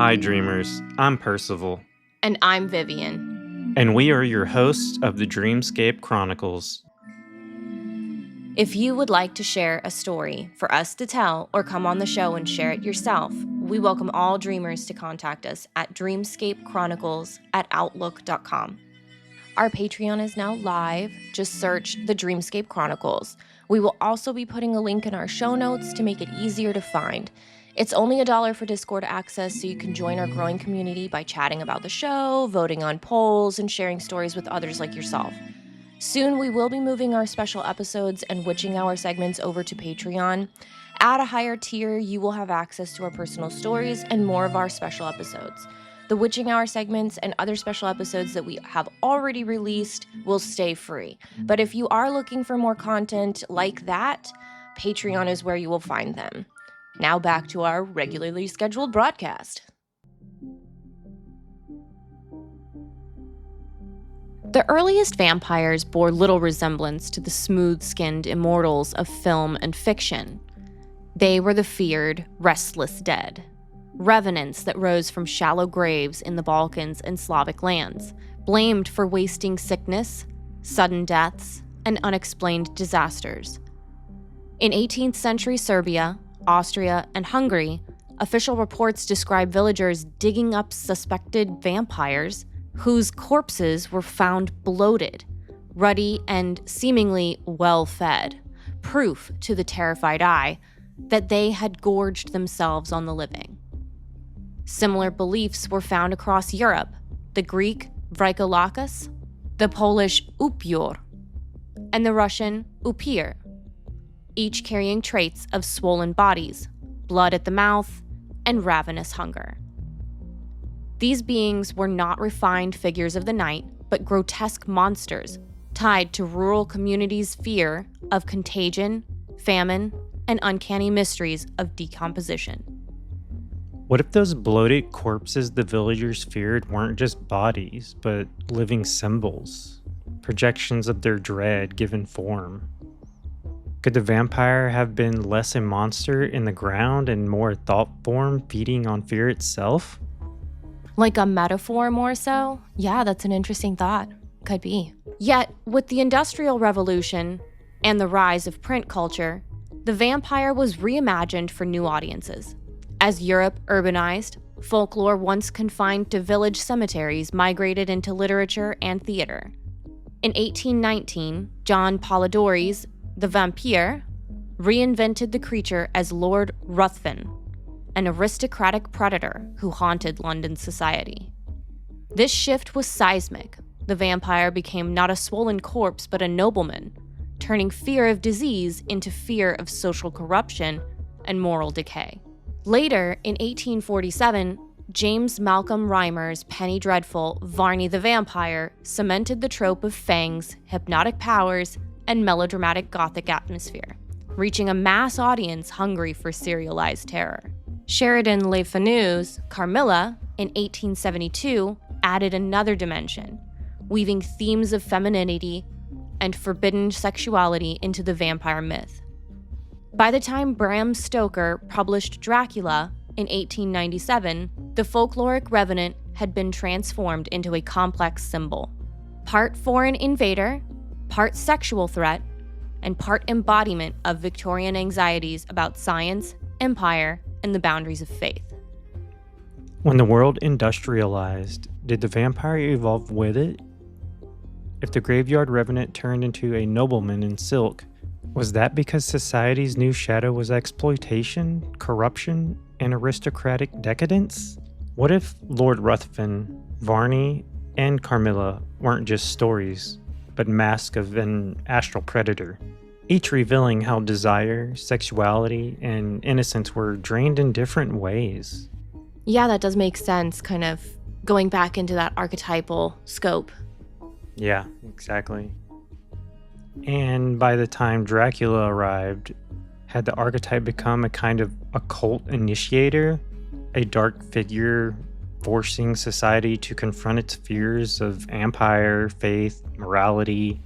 Hi, dreamers. I'm Percival. And I'm Vivian. And we are your hosts of the Dreamscape Chronicles. If you would like to share a story for us to tell or come on the show and share it yourself, we welcome all dreamers to contact us at dreamscapechronicles@outlook.com. Our Patreon is now live. Just search the Dreamscape Chronicles. We will also be putting a link in our show notes to make it easier to find. It's only $1 for Discord access, so you can join our growing community by chatting about the show, voting on polls, and sharing stories with others like yourself. Soon, we will be moving our special episodes and witching hour segments over to Patreon. At a higher tier, you will have access to our personal stories and more of our special episodes. The witching hour segments and other special episodes that we have already released will stay free. But if you are looking for more content like that, Patreon is where you will find them. Now back to our regularly scheduled broadcast. The earliest vampires bore little resemblance to the smooth-skinned immortals of film and fiction. They were the feared, restless dead, revenants that rose from shallow graves in the Balkans and Slavic lands, blamed for wasting sickness, sudden deaths, and unexplained disasters. In 18th century Serbia, Austria, and Hungary, official reports describe villagers digging up suspected vampires whose corpses were found bloated, ruddy, and seemingly well-fed, proof to the terrified eye that they had gorged themselves on the living. Similar beliefs were found across Europe: the Greek Vrykolakas, the Polish upior, and the Russian upir, each carrying traits of swollen bodies, blood at the mouth, and ravenous hunger. These beings were not refined figures of the night, but grotesque monsters tied to rural communities' fear of contagion, famine, and uncanny mysteries of decomposition. What if those bloated corpses the villagers feared weren't just bodies, but living symbols, projections of their dread given form? Could the vampire have been less a monster in the ground and more a thought form feeding on fear itself? Like a metaphor more so? Yeah, that's an interesting thought. Could be. Yet, with the Industrial Revolution and the rise of print culture, the vampire was reimagined for new audiences. As Europe urbanized, folklore once confined to village cemeteries migrated into literature and theater. In 1819, John Polidori's The Vampire reinvented the creature as Lord Ruthven, an aristocratic predator who haunted London society. This shift was seismic. The vampire became not a swollen corpse but a nobleman, turning fear of disease into fear of social corruption and moral decay. Later, in 1847, James Malcolm Rymer's penny dreadful Varney the Vampire cemented the trope of fangs, hypnotic powers, and melodramatic Gothic atmosphere, reaching a mass audience hungry for serialized terror. Sheridan Le Fanu's Carmilla, in 1872, added another dimension, weaving themes of femininity and forbidden sexuality into the vampire myth. By the time Bram Stoker published Dracula in 1897, the folkloric revenant had been transformed into a complex symbol. Part foreign invader, part sexual threat, and part embodiment of Victorian anxieties about science, empire, and the boundaries of faith. When the world industrialized, did the vampire evolve with it? If the graveyard revenant turned into a nobleman in silk, was that because society's new shadow was exploitation, corruption, and aristocratic decadence? What if Lord Ruthven, Varney, and Carmilla weren't just stories, but masks of an astral predator, each revealing how desire, sexuality, and innocence were drained in different ways? Yeah, that does make sense, kind of going back into that archetypal scope. Yeah, exactly. And by the time Dracula arrived, had the archetype become a kind of occult initiator, a dark figure forcing society to confront its fears of empire, faith, morality?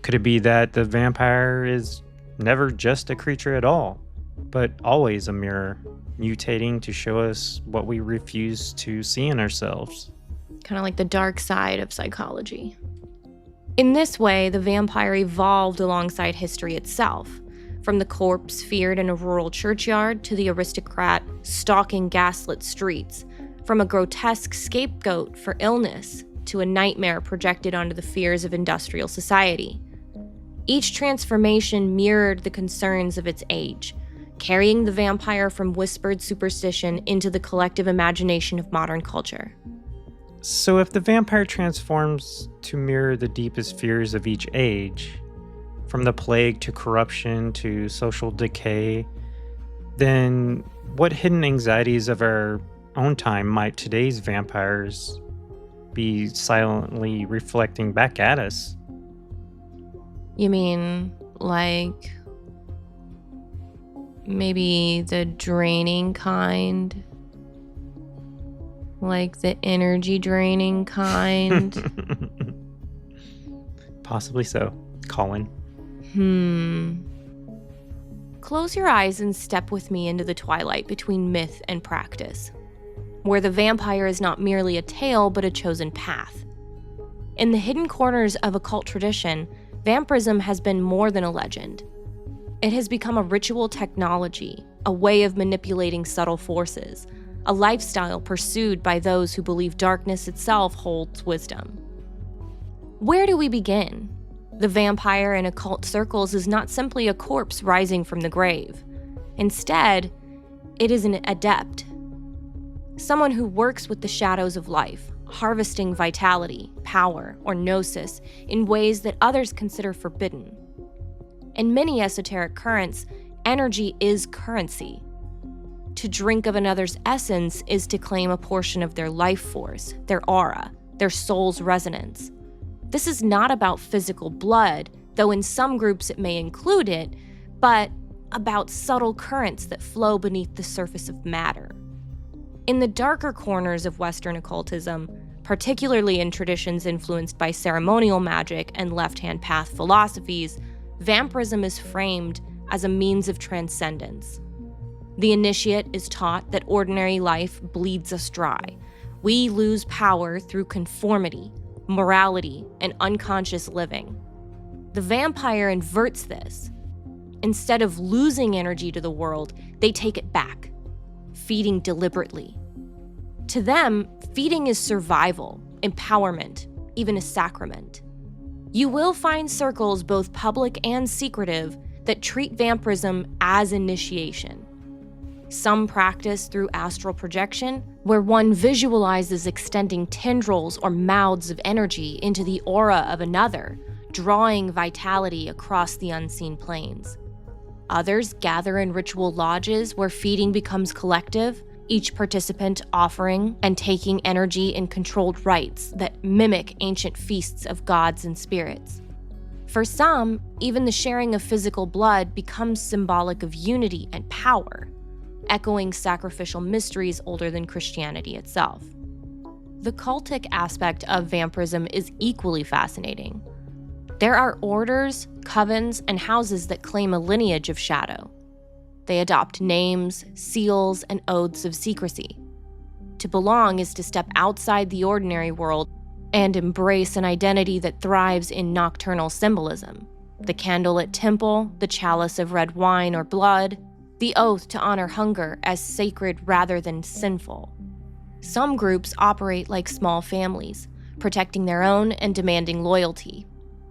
Could it be that the vampire is never just a creature at all, but always a mirror, mutating to show us what we refuse to see in ourselves. Kind of like the dark side of psychology. In this way, the vampire evolved alongside history itself, from the corpse feared in a rural churchyard to the aristocrat stalking gaslit streets, from a grotesque scapegoat for illness to a nightmare projected onto the fears of industrial society. Each transformation mirrored the concerns of its age, carrying the vampire from whispered superstition into the collective imagination of modern culture. So if the vampire transforms to mirror the deepest fears of each age, from the plague to corruption to social decay, then what hidden anxieties of our own time might today's vampires be silently reflecting back at us? You mean, like, maybe the draining kind? Like the energy draining kind? Possibly so. Colin. Close your eyes and step with me into the twilight between myth and practice, where the vampire is not merely a tale but a chosen path. In the hidden corners of occult tradition, vampirism has been more than a legend. It has become a ritual technology, a way of manipulating subtle forces, a lifestyle pursued by those who believe darkness itself holds wisdom. Where do we begin? The vampire in occult circles is not simply a corpse rising from the grave. Instead, it is an adept. Someone who works with the shadows of life, harvesting vitality, power, or gnosis in ways that others consider forbidden. In many esoteric currents, energy is currency. To drink of another's essence is to claim a portion of their life force, their aura, their soul's resonance. This is not about physical blood, though in some groups it may include it, but about subtle currents that flow beneath the surface of matter. In the darker corners of Western occultism, particularly in traditions influenced by ceremonial magic and left-hand path philosophies, vampirism is framed as a means of transcendence. The initiate is taught that ordinary life bleeds us dry. We lose power through conformity, morality, and unconscious living. The vampire inverts this. Instead of losing energy to the world, they take it back, feeding deliberately. To them, feeding is survival, empowerment, even a sacrament. You will find circles, both public and secretive, that treat vampirism as initiation. Some practice through astral projection, where one visualizes extending tendrils or mouths of energy into the aura of another, drawing vitality across the unseen planes. Others gather in ritual lodges where feeding becomes collective, each participant offering and taking energy in controlled rites that mimic ancient feasts of gods and spirits. For some, even the sharing of physical blood becomes symbolic of unity and power, echoing sacrificial mysteries older than Christianity itself. The cultic aspect of vampirism is equally fascinating. There are orders, covens, and houses that claim a lineage of shadow. They adopt names, seals, and oaths of secrecy. To belong is to step outside the ordinary world and embrace an identity that thrives in nocturnal symbolism. The candlelit temple, the chalice of red wine or blood, the oath to honor hunger as sacred rather than sinful. Some groups operate like small families, protecting their own and demanding loyalty.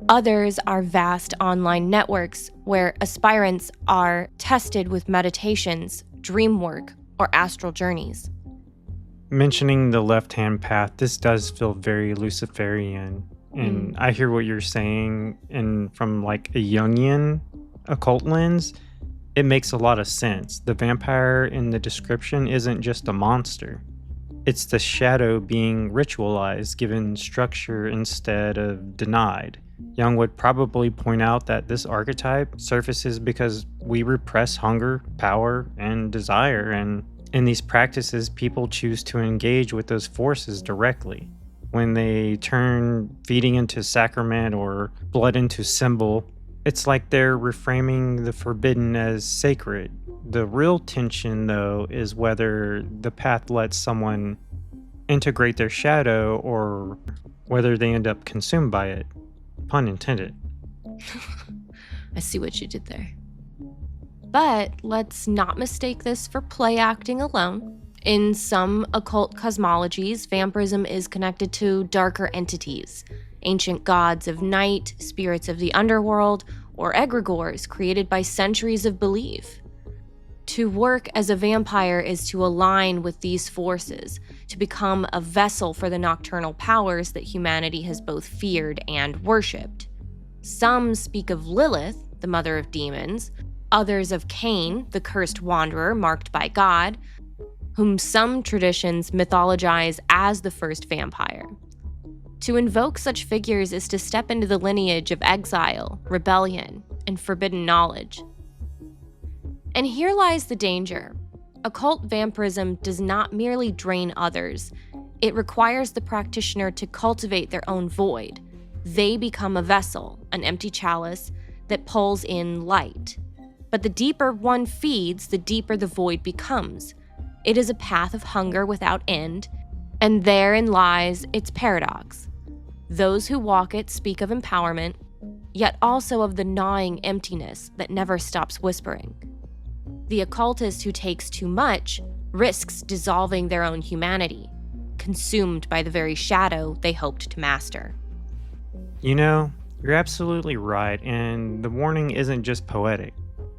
Others are vast online networks where aspirants are tested with meditations, dream work, or astral journeys. Mentioning the left-hand path, this does feel very Luciferian. And I hear what you're saying, and from like a Jungian occult lens, it makes a lot of sense. The vampire in the description isn't just a monster. It's the shadow being ritualized, given structure instead of denied. Jung would probably point out that this archetype surfaces because we repress hunger, power, and desire, and in these practices, people choose to engage with those forces directly. When they turn feeding into sacrament or blood into symbol, It's like they're reframing the forbidden as sacred. The real tension, though, is whether the path lets someone integrate their shadow or whether they end up consumed by it. Pun intended. I see what you did there. But let's not mistake this for play acting alone. In some occult cosmologies, vampirism is connected to darker entities, ancient gods of night, spirits of the underworld, or egregores created by centuries of belief. To work as a vampire is to align with these forces, to become a vessel for the nocturnal powers that humanity has both feared and worshipped. Some speak of Lilith, the mother of demons, others of Cain, the cursed wanderer marked by God, whom some traditions mythologize as the first vampire. To invoke such figures is to step into the lineage of exile, rebellion, and forbidden knowledge. And here lies the danger. Occult vampirism does not merely drain others. It requires the practitioner to cultivate their own void. They become a vessel, an empty chalice, that pulls in light. But the deeper one feeds, the deeper the void becomes. It is a path of hunger without end, and therein lies its paradox. Those who walk it speak of empowerment, yet also of the gnawing emptiness that never stops whispering. The occultist who takes too much risks dissolving their own humanity, consumed by the very shadow they hoped to master. You know, you're absolutely right, and the warning isn't just poetic.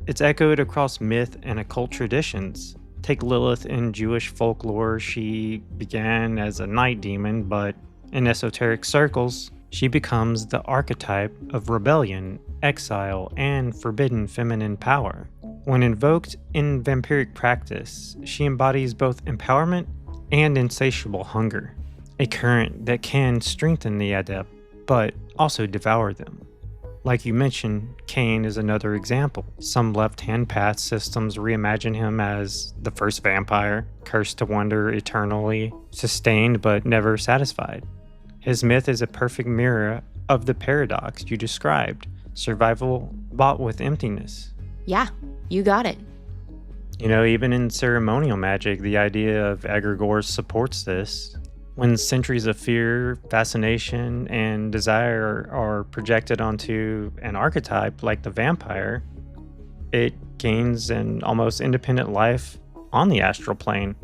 It's echoed across myth and occult traditions. Take Lilith in Jewish folklore. She began as a night demon, but in esoteric circles, she becomes the archetype of rebellion, exile, and forbidden feminine power. When invoked in vampiric practice, she embodies both empowerment and insatiable hunger, a current that can strengthen the adept, but also devour them. Like you mentioned, Cain is another example. Some left-hand path systems reimagine him as the first vampire, cursed to wander eternally, sustained but never satisfied. His myth is a perfect mirror of the paradox you described, survival bought with emptiness. Yeah, you got it. You know, even in ceremonial magic, the idea of egregores supports this. When centuries of fear, fascination, and desire are projected onto an archetype like the vampire, it gains an almost independent life on the astral plane.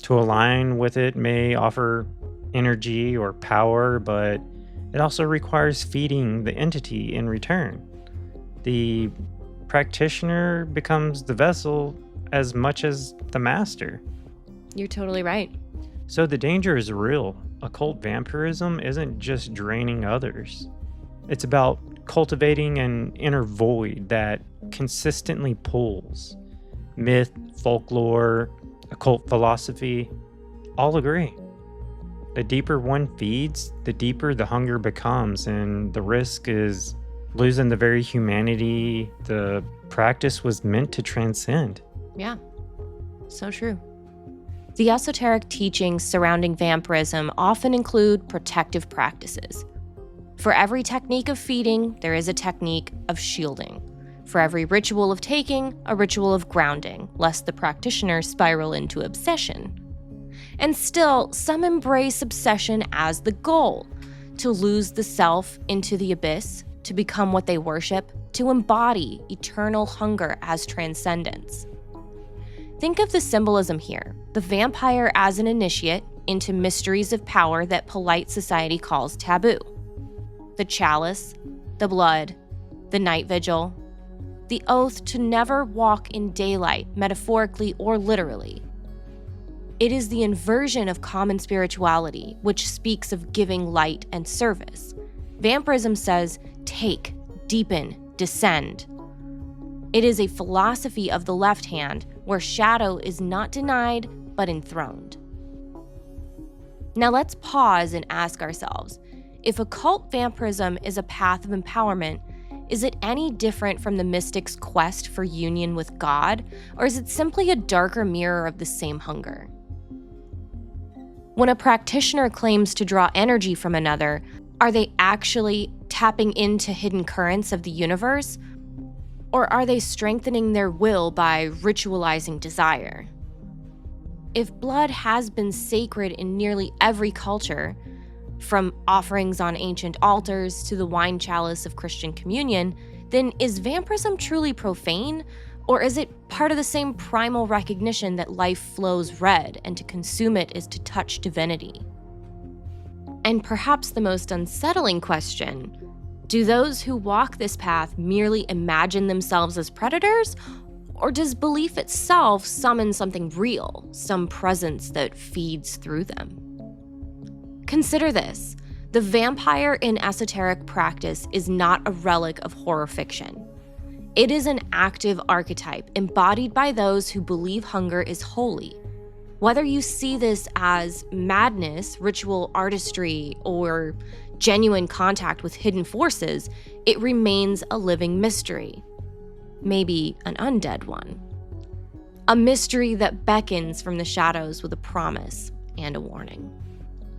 To align with it may offer energy or power, but it also requires feeding the entity in return. The practitioner becomes the vessel as much as the master. You're totally right. So the danger is real. Occult vampirism isn't just draining others. It's about cultivating an inner void that consistently pulls. Myth, folklore, occult philosophy all agree. The deeper one feeds, the deeper the hunger becomes, and the risk is losing the very humanity the practice was meant to transcend. Yeah, so true. The esoteric teachings surrounding vampirism often include protective practices. For every technique of feeding, there is a technique of shielding. For every ritual of taking, a ritual of grounding, lest the practitioner spiral into obsession. And still, some embrace obsession as the goal, to lose the self into the abyss, to become what they worship, to embody eternal hunger as transcendence. Think of the symbolism here, the vampire as an initiate into mysteries of power that polite society calls taboo. The chalice, the blood, the night vigil, the oath to never walk in daylight, metaphorically or literally. It is the inversion of common spirituality, which speaks of giving light and service. Vampirism says, take, deepen, descend. It is a philosophy of the left hand, where shadow is not denied, but enthroned. Now let's pause and ask ourselves, if occult vampirism is a path of empowerment, is it any different from the mystic's quest for union with God, or is it simply a darker mirror of the same hunger? When a practitioner claims to draw energy from another, Are they actually tapping into hidden currents of the universe? Or are they strengthening their will by ritualizing desire? If blood has been sacred in nearly every culture, from offerings on ancient altars to the wine chalice of Christian communion, then is vampirism truly profane? Or is it part of the same primal recognition that life flows red and to consume it is to touch divinity? And perhaps the most unsettling question, do those who walk this path merely imagine themselves as predators? Or does belief itself summon something real, some presence that feeds through them? Consider this. The vampire in esoteric practice is not a relic of horror fiction. It is an active archetype embodied by those who believe hunger is holy. Whether you see this as madness, ritual artistry, or genuine contact with hidden forces, it remains a living mystery. Maybe an undead one. A mystery that beckons from the shadows with a promise and a warning.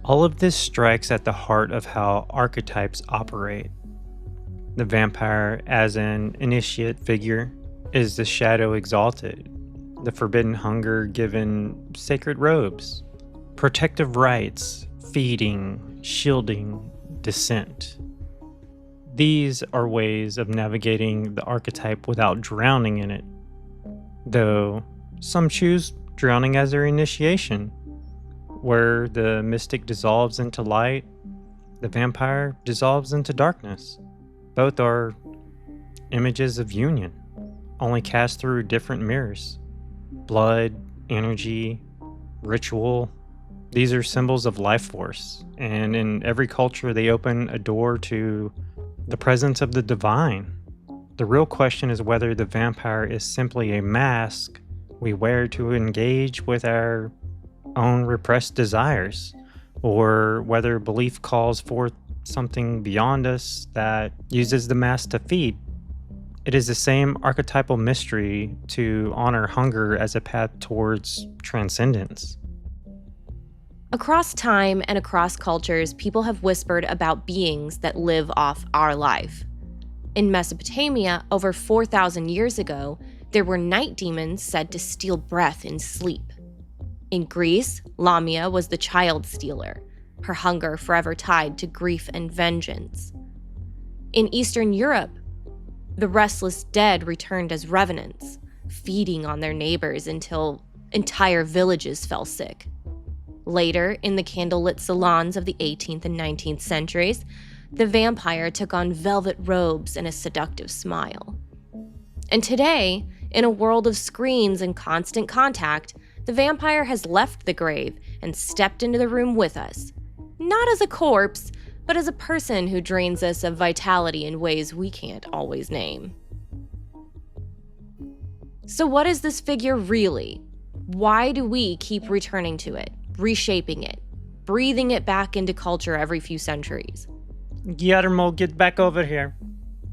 All of this strikes at the heart of how archetypes operate. The vampire, as an initiate figure, is the shadow exalted, the forbidden hunger given sacred robes, protective rites, feeding, shielding, descent. These are ways of navigating the archetype without drowning in it, though some choose drowning as their initiation, where the mystic dissolves into light, the vampire dissolves into darkness. Both are images of union, only cast through different mirrors. Blood, energy, ritual, these are symbols of life force, and in every culture they open a door to the presence of the divine. The real question is whether the vampire is simply a mask we wear to engage with our own repressed desires, or whether belief calls forth something beyond us that uses the mask to feed. It is the same archetypal mystery to honor hunger as a path towards transcendence. Across time and across cultures, people have whispered about beings that live off our life. In Mesopotamia, over 4,000 years ago, there were night demons said to steal breath in sleep. In Greece, Lamia was the child stealer, her hunger forever tied to grief and vengeance. In Eastern Europe, the restless dead returned as revenants, feeding on their neighbors until entire villages fell sick. Later, in the candlelit salons of the 18th and 19th centuries, the vampire took on velvet robes and a seductive smile. And today, in a world of screens and constant contact, the vampire has left the grave and stepped into the room with us. Not as a corpse, but as a person who drains us of vitality in ways we can't always name. So what is this figure really? Why do we keep returning to it, reshaping it, breathing it back into culture every few centuries? Guillermo, get back over here.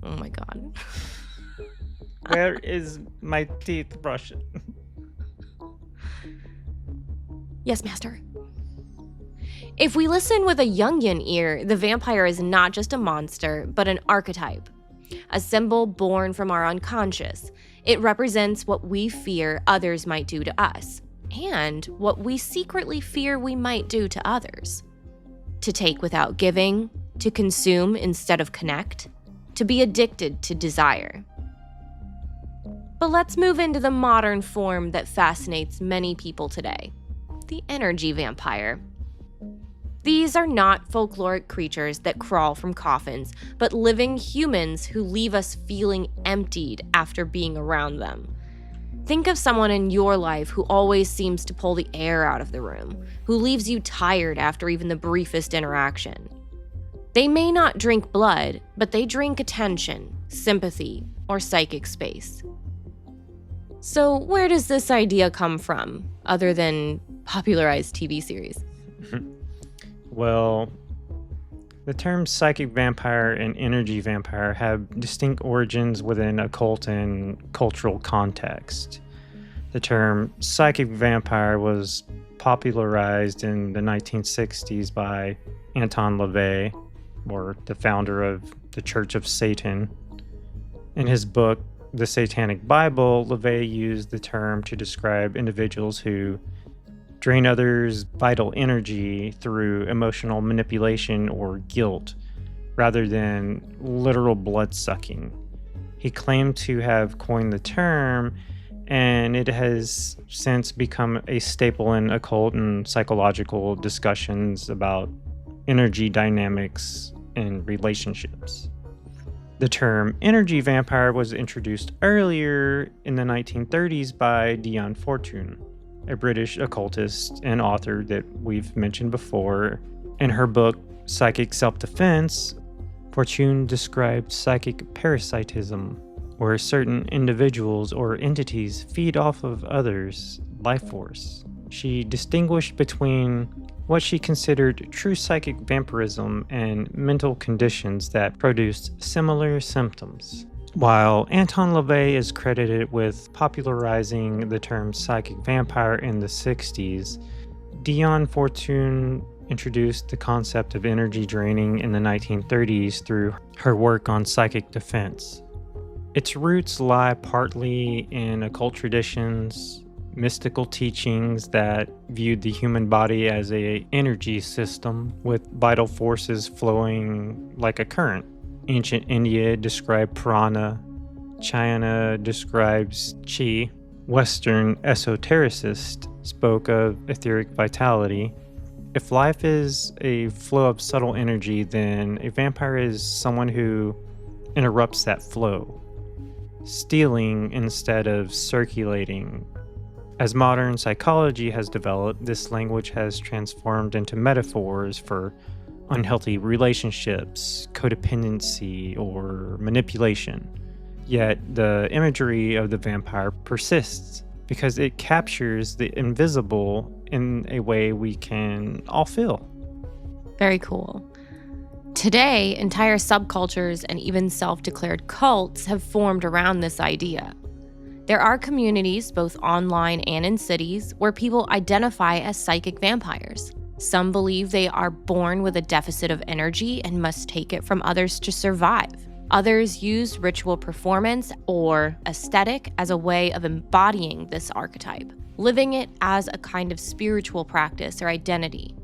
Oh my god. Where is my teeth brush? Yes, master. If we listen with a Jungian ear, the vampire is not just a monster, but an archetype, a symbol born from our unconscious. It represents what we fear others might do to us, and what we secretly fear we might do to others. To take without giving, to consume instead of connect, to be addicted to desire. But let's move into the modern form that fascinates many people today, the energy vampire. These are not folkloric creatures that crawl from coffins, but living humans who leave us feeling emptied after being around them. Think of someone in your life who always seems to pull the air out of the room, who leaves you tired after even the briefest interaction. They may not drink blood, but they drink attention, sympathy, or psychic space. So where does this idea come from, other than popularized TV series? Well, the terms psychic vampire and energy vampire have distinct origins within occult and cultural context. The term psychic vampire was popularized in the 1960s by Anton LaVey, or the founder of the Church of Satan. In his book, The Satanic Bible, LaVey used the term to describe individuals who drain others' vital energy through emotional manipulation or guilt, rather than literal blood sucking. He claimed to have coined the term, and it has since become a staple in occult and psychological discussions about energy dynamics in relationships. The term energy vampire was introduced earlier in the 1930s by Dion Fortune, a British occultist and author that we've mentioned before. In her book, Psychic Self-Defense, Fortune described psychic parasitism, where certain individuals or entities feed off of others' life force. She distinguished between what she considered true psychic vampirism and mental conditions that produced similar symptoms. While Anton LaVey is credited with popularizing the term psychic vampire in the 60s, Dion Fortune introduced the concept of energy draining in the 1930s through her work on psychic defense. Its roots lie partly in occult traditions, mystical teachings that viewed the human body as an energy system with vital forces flowing like a current. Ancient India described prana, China describes qi, Western esotericists spoke of etheric vitality. If life is a flow of subtle energy, then a vampire is someone who interrupts that flow, stealing instead of circulating. As modern psychology has developed, this language has transformed into metaphors for unhealthy relationships, codependency, or manipulation. Yet the imagery of the vampire persists because it captures the invisible in a way we can all feel. Very cool. Today, entire subcultures and even self-declared cults have formed around this idea. There are communities, both online and in cities, where people identify as psychic vampires. Some believe they are born with a deficit of energy and must take it from others to survive. Others use ritual performance or aesthetic as a way of embodying this archetype, living it as a kind of spiritual practice or identity.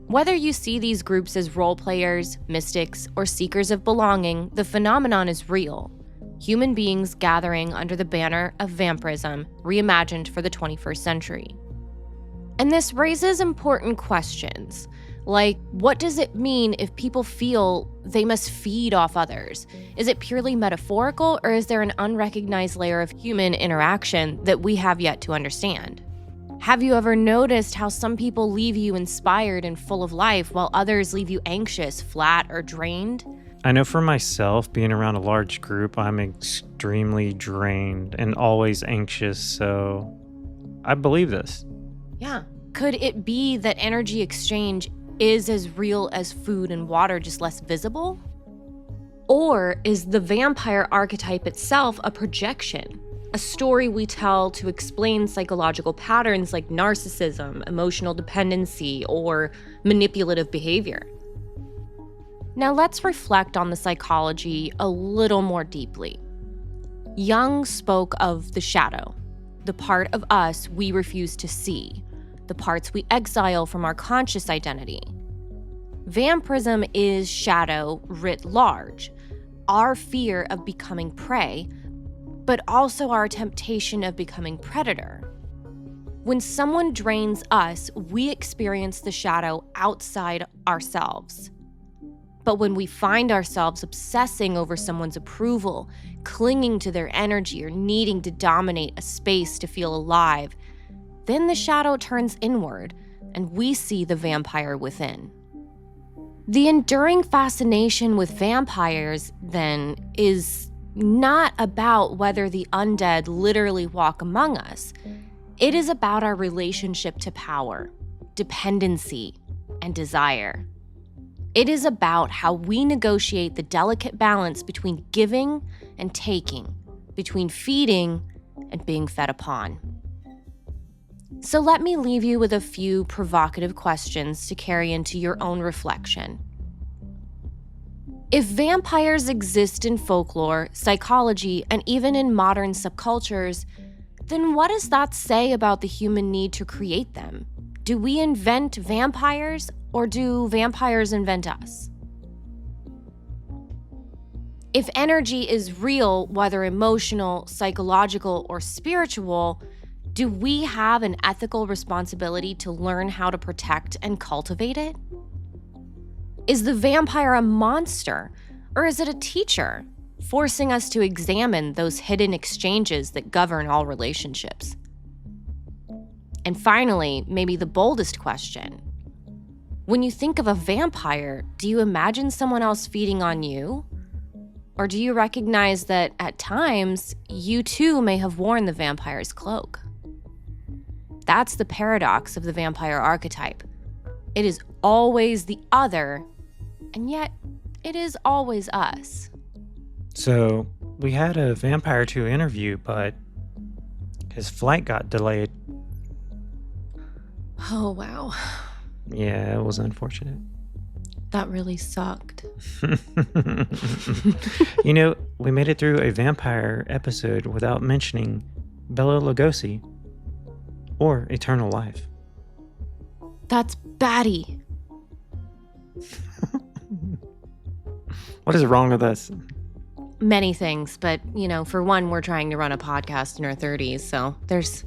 Whether you see these groups as role players, mystics, or seekers of belonging, the phenomenon is real. Human beings gathering under the banner of vampirism, reimagined for the 21st century. And this raises important questions, like what does it mean if people feel they must feed off others? Is it purely metaphorical, or is there an unrecognized layer of human interaction that we have yet to understand? Have you ever noticed how some people leave you inspired and full of life while others leave you anxious, flat, or drained? I know for myself, being around a large group, I'm extremely drained and always anxious, so I believe this. Yeah. Could it be that energy exchange is as real as food and water, just less visible? Or is the vampire archetype itself a projection? A story we tell to explain psychological patterns like narcissism, emotional dependency, or manipulative behavior? Now let's reflect on the psychology a little more deeply. Jung spoke of the shadow, the part of us we refuse to see, the parts we exile from our conscious identity. Vampirism is shadow writ large, our fear of becoming prey, but also our temptation of becoming predator. When someone drains us, we experience the shadow outside ourselves. But when we find ourselves obsessing over someone's approval, clinging to their energy, or needing to dominate a space to feel alive, then the shadow turns inward, and we see the vampire within. The enduring fascination with vampires, then, is not about whether the undead literally walk among us. It is about our relationship to power, dependency, and desire. It is about how we negotiate the delicate balance between giving and taking, between feeding and being fed upon. So let me leave you with a few provocative questions to carry into your own reflection. If vampires exist in folklore, psychology, and even in modern subcultures, then what does that say about the human need to create them? Do we invent vampires, or do vampires invent us? If energy is real, whether emotional, psychological, or spiritual, do we have an ethical responsibility to learn how to protect and cultivate it? Is the vampire a monster, or is it a teacher, forcing us to examine those hidden exchanges that govern all relationships? And finally, maybe the boldest question. When you think of a vampire, do you imagine someone else feeding on you? Or do you recognize that at times, you too may have worn the vampire's cloak? That's the paradox of the vampire archetype. It is always the other, and yet it is always us. So, we had a vampire to interview, but his flight got delayed. Oh, wow. Yeah, it was unfortunate. That really sucked. You know, we made it through a vampire episode without mentioning Bela Lugosi or Eternal Life. That's batty. What is wrong with us? Many things, but, for one, we're trying to run a podcast in our 30s, so there's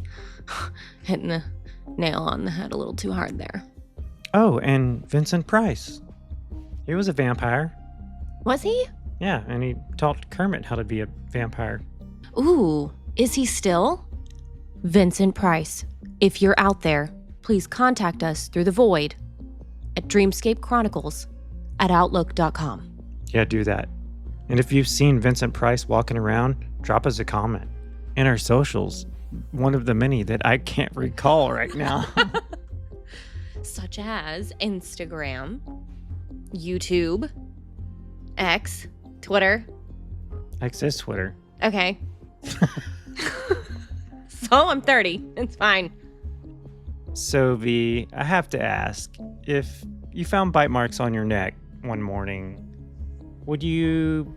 hitting the nail on the head a little too hard there. Oh, and Vincent Price. He was a vampire. Was he? Yeah, and he taught Kermit how to be a vampire. Ooh, is he still? Vincent Price, if you're out there, please contact us through the void at dreamscapechronicles@outlook.com. Yeah, do that. And if you've seen Vincent Price walking around, drop us a comment. In our socials, one of the many that I can't recall right now. Such as Instagram, YouTube, X, Twitter. X is Twitter. Okay. So I'm 30. It's fine. So, V, I have to ask, if you found bite marks on your neck one morning, would you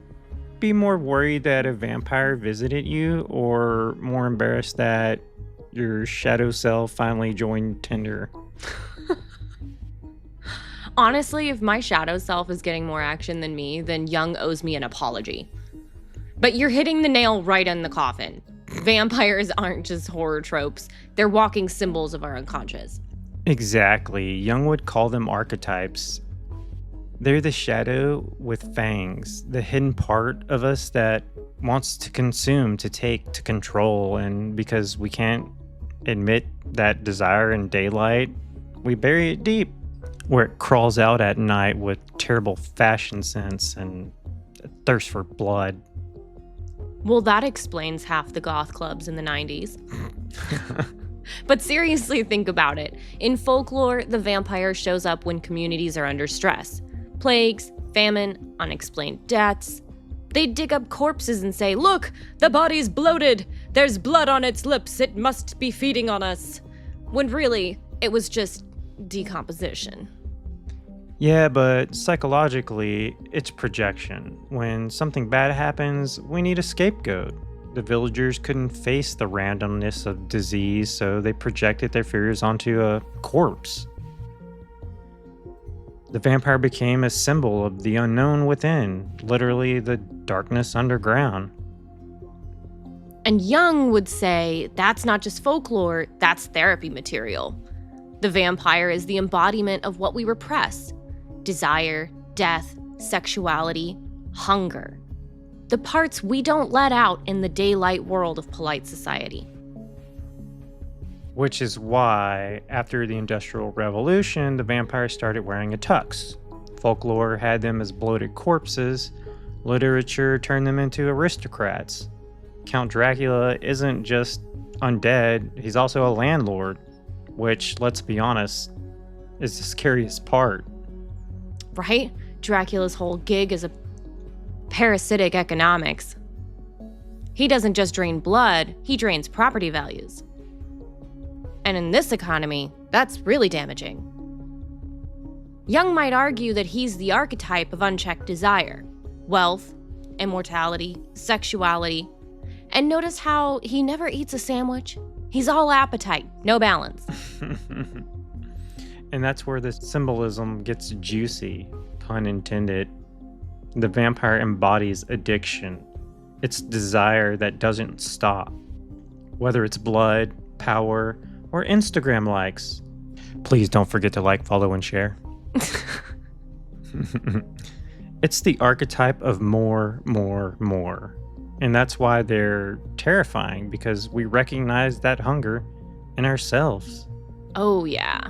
be more worried that a vampire visited you, or more embarrassed that your shadow self finally joined Tinder? Honestly, if my shadow self is getting more action than me, then Young owes me an apology. But you're hitting the nail right in the coffin. Vampires aren't just horror tropes. They're walking symbols of our unconscious. Exactly. Jung would call them archetypes. They're the shadow with fangs, the hidden part of us that wants to consume, to take, to control, and because we can't admit that desire in daylight, we bury it deep, where it crawls out at night with terrible fashion sense and a thirst for blood. Well, that explains half the goth clubs in the 90s. But seriously, think about it. In folklore, the vampire shows up when communities are under stress. Plagues, famine, unexplained deaths. They dig up corpses and say, "Look, the body's bloated. There's blood on its lips. It must be feeding on us." When really, it was just decomposition. Yeah, but psychologically, it's projection. When something bad happens, we need a scapegoat. The villagers couldn't face the randomness of disease, so they projected their fears onto a corpse. The vampire became a symbol of the unknown within, literally the darkness underground. And Jung would say that's not just folklore, that's therapy material. The vampire is the embodiment of what we repress: desire, death, sexuality, hunger. The parts we don't let out in the daylight world of polite society. Which is why, after the Industrial Revolution, the vampires started wearing a tux. Folklore had them as bloated corpses. Literature turned them into aristocrats. Count Dracula isn't just undead, he's also a landlord, which, let's be honest, is the scariest part. Right? Dracula's whole gig is a parasitic economics. He doesn't just drain blood, he drains property values. And in this economy, that's really damaging. Jung might argue that he's the archetype of unchecked desire, wealth, immortality, sexuality. And notice how he never eats a sandwich. He's all appetite, no balance. And that's where the symbolism gets juicy, pun intended. The vampire embodies addiction. It's desire that doesn't stop. Whether it's blood, power, or Instagram likes. Please don't forget to like, follow, and share. It's the archetype of more, more, more. And that's why they're terrifying, because we recognize that hunger in ourselves. Oh, yeah.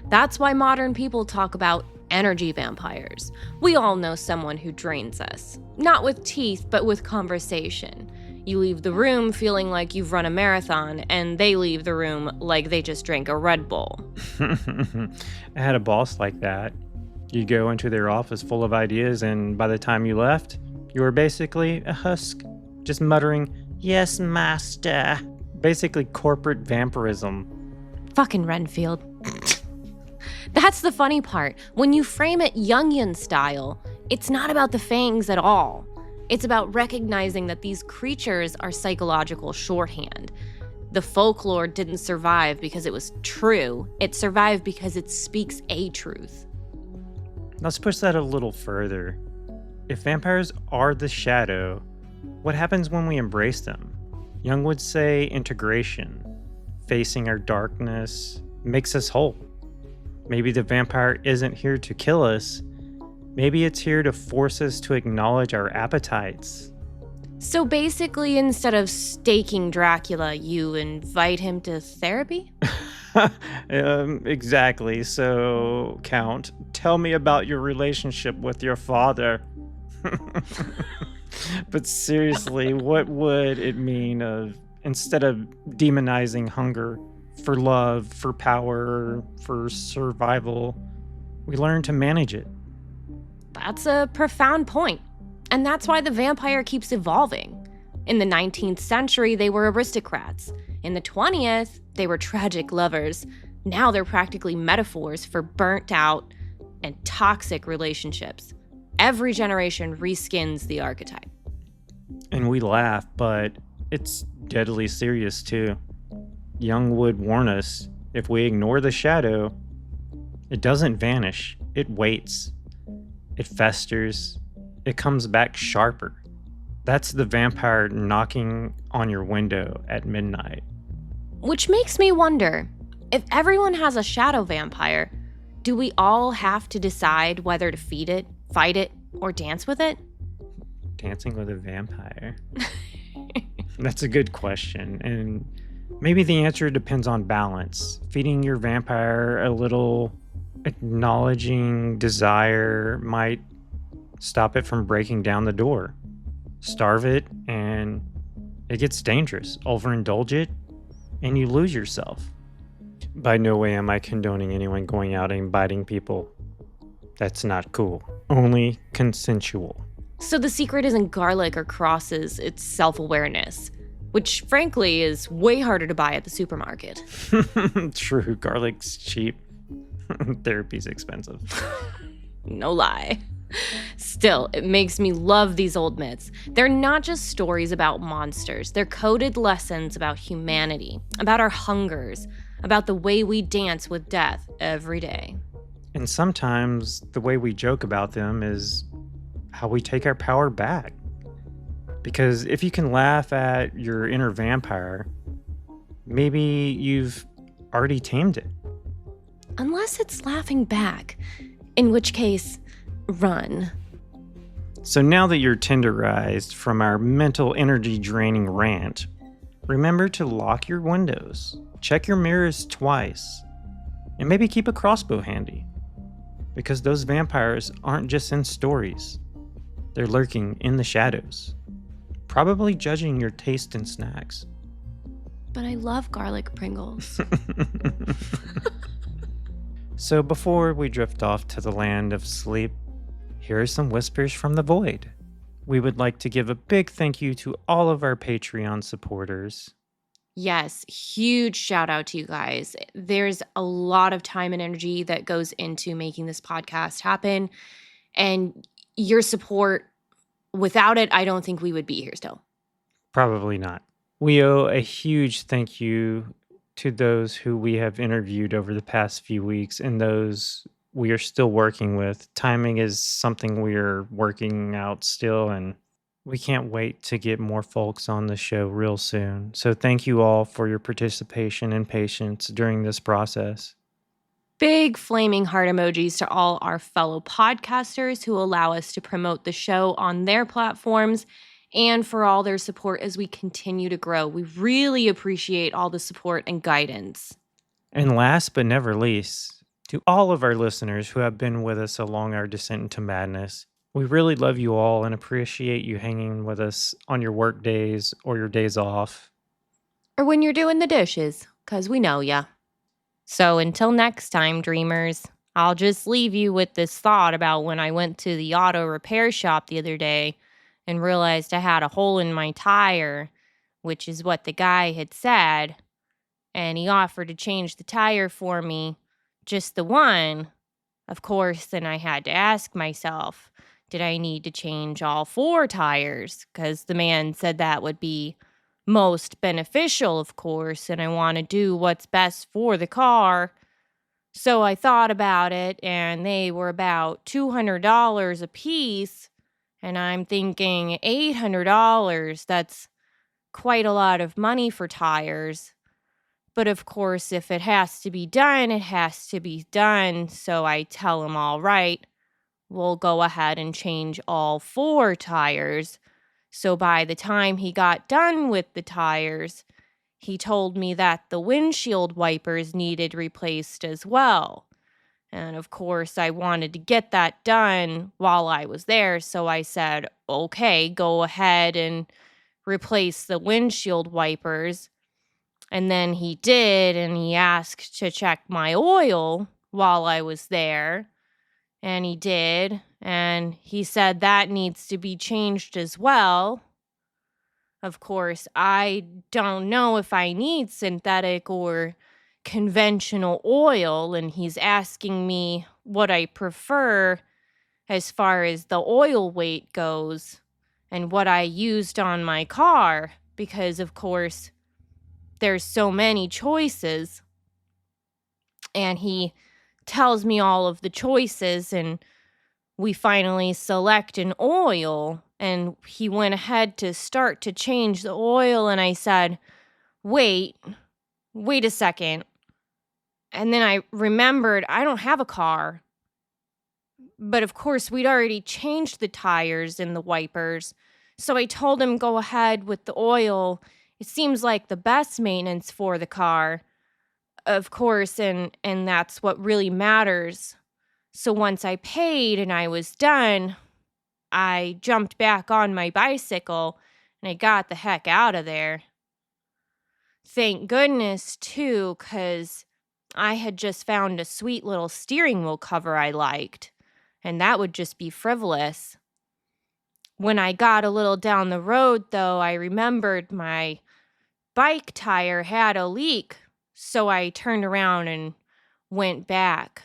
That's why modern people talk about energy vampires. We all know someone who drains us. Not with teeth, but with conversation. You leave the room feeling like you've run a marathon, and they leave the room like they just drank a Red Bull. I had a boss like that. You go into their office full of ideas, and by the time you left, you were basically a husk, just muttering, "Yes, master." Basically corporate vampirism. Fucking Renfield. That's the funny part. When you frame it Jungian style, it's not about the fangs at all. It's about recognizing that these creatures are psychological shorthand. The folklore didn't survive because it was true. It survived because it speaks a truth. Let's push that a little further. If vampires are the shadow, what happens when we embrace them? Jung would say integration. Facing our darkness makes us whole. Maybe the vampire isn't here to kill us. Maybe it's here to force us to acknowledge our appetites. So basically, instead of staking Dracula, you invite him to therapy? Exactly. So, Count, tell me about your relationship with your father. But seriously, what would it mean instead of demonizing hunger for love, for power, for survival, we learn to manage it? That's a profound point. And that's why the vampire keeps evolving. In the 19th century, they were aristocrats. In the 20th, they were tragic lovers. Now they're practically metaphors for burnt out and toxic relationships. Every generation reskins the archetype. And we laugh, but it's deadly serious too. Jung would warn us, if we ignore the shadow, it doesn't vanish, it waits. It festers. It comes back sharper. That's the vampire knocking on your window at midnight. Which makes me wonder, if everyone has a shadow vampire, do we all have to decide whether to feed it, fight it, or dance with it? Dancing with a vampire? That's a good question. And maybe the answer depends on balance. Feeding your vampire a little acknowledging desire might stop it from breaking down the door. Starve it, and it gets dangerous. Overindulge it, and you lose yourself. By no way am I condoning anyone going out and biting people. That's not cool. Only consensual. So the secret isn't garlic or crosses, it's self-awareness, which frankly is way harder to buy at the supermarket. True, garlic's cheap. Therapy's expensive. No lie. Still, it makes me love these old myths. They're not just stories about monsters. They're coded lessons about humanity, about our hungers, about the way we dance with death every day. And sometimes the way we joke about them is how we take our power back. Because if you can laugh at your inner vampire, maybe you've already tamed it. Unless it's laughing back, in which case, run. So now that you're tenderized from our mental energy draining rant, remember to lock your windows, check your mirrors twice, and maybe keep a crossbow handy. Because those vampires aren't just in stories. They're lurking in the shadows, probably judging your taste in snacks. But I love garlic Pringles. So before we drift off to the land of sleep, here are some whispers from the void. We would like to give a big thank you to all of our Patreon supporters. Yes, huge shout out to you guys. There's a lot of time and energy that goes into making this podcast happen. And your support Without it, I don't think we would be here still. Probably not. We owe a huge thank you to those who we have interviewed over the past few weeks and those we are still working with. Timing is something we are working out still, and we can't wait to get more folks on the show real soon. So, thank you all for your participation and patience during this process. Big flaming heart emojis to all our fellow podcasters who allow us to promote the show on their platforms and for all their support as we continue to grow. We really appreciate all the support and guidance. And last but never least, to all of our listeners who have been with us along our descent into madness, we really love you all and appreciate you hanging with us on your work days or your days off. Or when you're doing the dishes, because we know ya. So until next time, dreamers, I'll just leave you with this thought about when I went to the auto repair shop the other day and realized I had a hole in my tire, which is what the guy had said, and he offered to change the tire for me, just the one. Of course, then I had to ask myself, did I need to change all 4 tires? Because the man said that would be most beneficial, of course, and I want to do what's best for the car. So I thought about it, and they were about $200 a piece, and I'm thinking $800, that's quite a lot of money for tires. But of course, if it has to be done, it has to be done. So I tell him, all right, we'll go ahead and change all 4 tires. So by the time he got done with the tires, he told me that the windshield wipers needed replaced as well. And of course, I wanted to get that done while I was there. So I said, okay, go ahead and replace the windshield wipers. And then he did, and he asked to check my oil while I was there. And he did, and he said that needs to be changed as well. Of course, I don't know if I need synthetic or conventional oil, and he's asking me what I prefer as far as the oil weight goes and what I used on my car, because of course, there's so many choices. And he tells me all of the choices, and we finally select an oil, and he went ahead to start to change the oil, and I said, wait a second. And then I remembered I don't have a car. But of course, we'd already changed the tires and the wipers. So I told him go ahead with the oil. It seems like the best maintenance for the car. Of course, and that's what really matters. So once I paid and I was done, I jumped back on my bicycle and I got the heck out of there. Thank goodness, too, because I had just found a sweet little steering wheel cover I liked, and that would just be frivolous. When I got a little down the road, though, I remembered my bike tire had a leak, so I turned around and went back.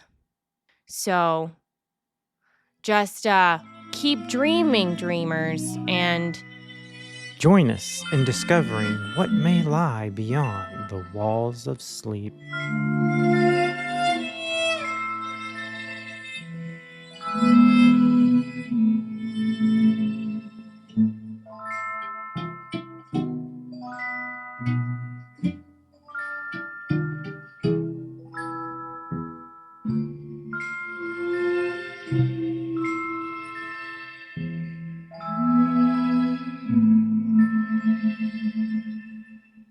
So, just keep dreaming, dreamers, and Join us in discovering what may lie beyond the walls of sleep.